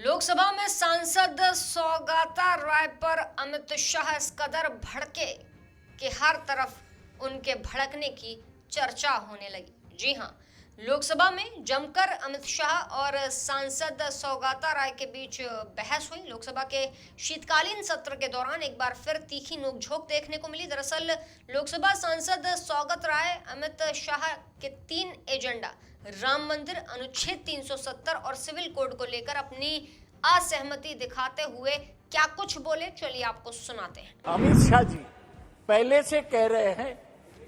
लोकसभा में सांसद सौगाता राय पर अमित शाह इस कदर भड़के कि हर तरफ उनके भड़कने की चर्चा होने लगी। जी हां, लोकसभा में जमकर अमित शाह और सांसद सौगाता राय के बीच बहस हुई। लोकसभा के शीतकालीन सत्र के दौरान एक बार फिर तीखी नोकझोंक देखने को मिली। दरअसल लोकसभा सांसद सौगत राय अमित शाह के 3 एजेंडा राम मंदिर, अनुच्छेद 370 और सिविल कोड को लेकर अपनी असहमति दिखाते हुए क्या कुछ बोले, चलिए आपको सुनाते हैं। अमित शाह जी पहले से कह रहे हैं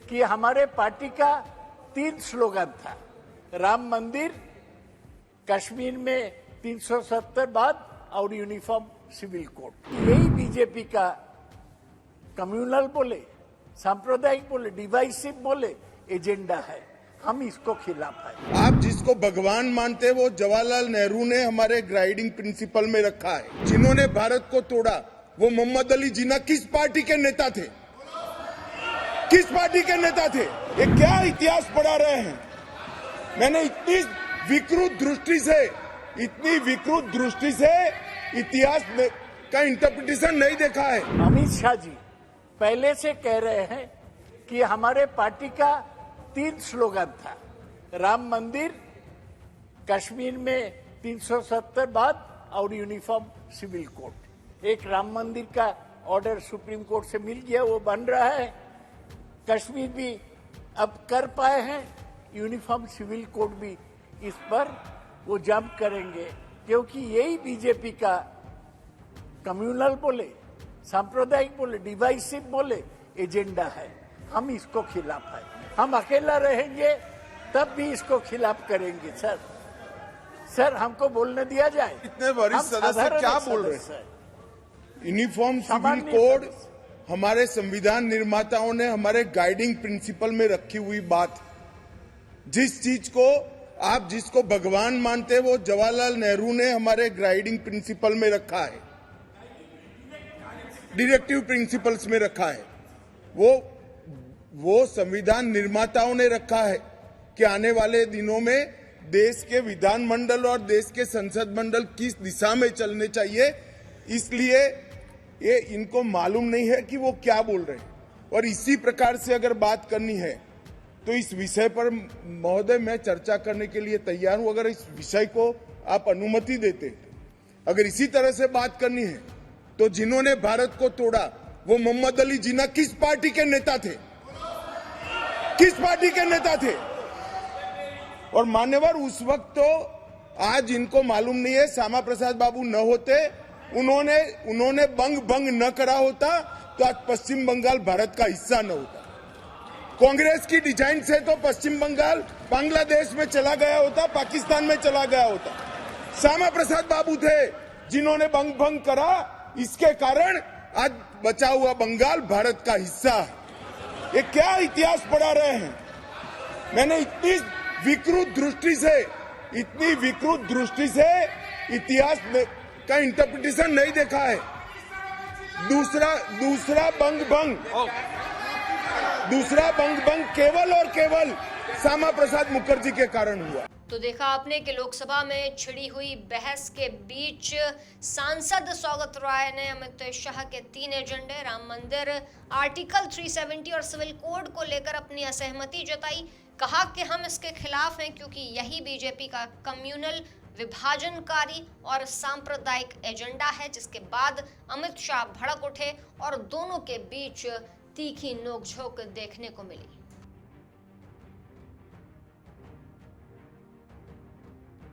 कि हमारे पार्टी का 3 स्लोगन था, राम मंदिर, कश्मीर में 370 बाद और यूनिफॉर्म सिविल कोड। यही बीजेपी का कम्युनल बोले, सांप्रदायिक बोले, डिवाइसिव बोले एजेंडा है। हम इसको खिलाफ है। आप जिसको भगवान मानते वो जवाहरलाल नेहरू ने हमारे गाइडिंग प्रिंसिपल में रखा है। जिन्होंने भारत को तोड़ा वो मोहम्मद अली जिन्ना किस पार्टी के नेता थे? किस पार्टी के नेता थे? ये क्या इतिहास पढ़ा रहे हैं? मैंने इतनी विकृत दृष्टि से इतिहास का इंटरप्रिटेशन नहीं देखा है। अमित शाह जी पहले से कह रहे हैं कि हमारे पार्टी का 3 स्लोगन था, राम मंदिर, कश्मीर में 370 बाद और यूनिफॉर्म सिविल कोड। एक राम मंदिर का ऑर्डर सुप्रीम कोर्ट से मिल गया, वो बन रहा है। कश्मीर भी अब कर पाए हैं, यूनिफॉर्म सिविल कोड भी इस पर वो जंप करेंगे, क्योंकि यही बीजेपी का कम्युनल बोले, सांप्रदायिक बोले, डिवाइसिव बोले एजेंडा है। हम इसको खिलाफ है। हम अकेला रहेंगे तब भी इसको खिलाफ करेंगे। सर हमको बोलने दिया जाए। इतने वरिष्ठ सदस्य क्या बोल रहे हैं? यूनिफॉर्म सिविल कोड हमारे संविधान निर्माताओं ने हमारे गाइडिंग प्रिंसिपल में रखी हुई बात। जिस चीज को आप जिसको भगवान मानते वो जवाहरलाल नेहरू ने हमारे गाइडिंग प्रिंसिपल में रखा है, डायरेक्टिव प्रिंसिपल्स में रखा है। वो संविधान निर्माताओं ने रखा है कि आने वाले दिनों में देश के विधानमंडल और देश के संसद मंडल किस दिशा में चलने चाहिए। इसलिए ये इनको मालूम नहीं है कि वो क्या बोल रहे हैं। और इसी प्रकार से अगर बात करनी है तो इस विषय पर महोदय मैं चर्चा करने के लिए तैयार हूं, अगर इस विषय को आप अनुमति देते। अगर इसी तरह से बात करनी है तो जिन्होंने भारत को तोड़ा वो मोहम्मद अली जिन्ना किस पार्टी के नेता थे? किस पार्टी के नेता थे? और मान्यवर उस वक्त तो आज इनको मालूम नहीं है, श्यामा प्रसाद बाबू न होते, उन्होंने भंग न करा होता तो आज पश्चिम बंगाल भारत का हिस्सा न होता। कांग्रेस की डिजाइन से तो पश्चिम बंगाल बांग्लादेश में चला गया होता, पाकिस्तान में चला गया होता। श्यामा प्रसाद बाबू थे जिन्होंने भंग करा, इसके कारण आज बचा हुआ बंगाल भारत का हिस्सा है। ये क्या इतिहास पढ़ा रहे हैं? मैंने इतनी विकृत दृष्टि से इतिहास का इंटरप्रिटेशन नहीं देखा है। दूसरा भंग केवल और केवल श्यामा प्रसाद मुखर्जी के कारण हुआ। तो देखा आपने कि लोकसभा में छिड़ी हुई बहस के बीच सांसद सौगत राय ने अमित शाह के 3 एजेंडे, राम मंदिर, आर्टिकल 370 और सिविल कोड को लेकर अपनी असहमति जताई। कहा कि हम इसके खिलाफ हैं क्योंकि यही बीजेपी का कम्युनल, विभाजनकारी और सांप्रदायिक एजेंडा है। जिसके बाद अमित शाह भड़क उठे और दोनों के बीच तीखी नोकझोंक देखने को मिली।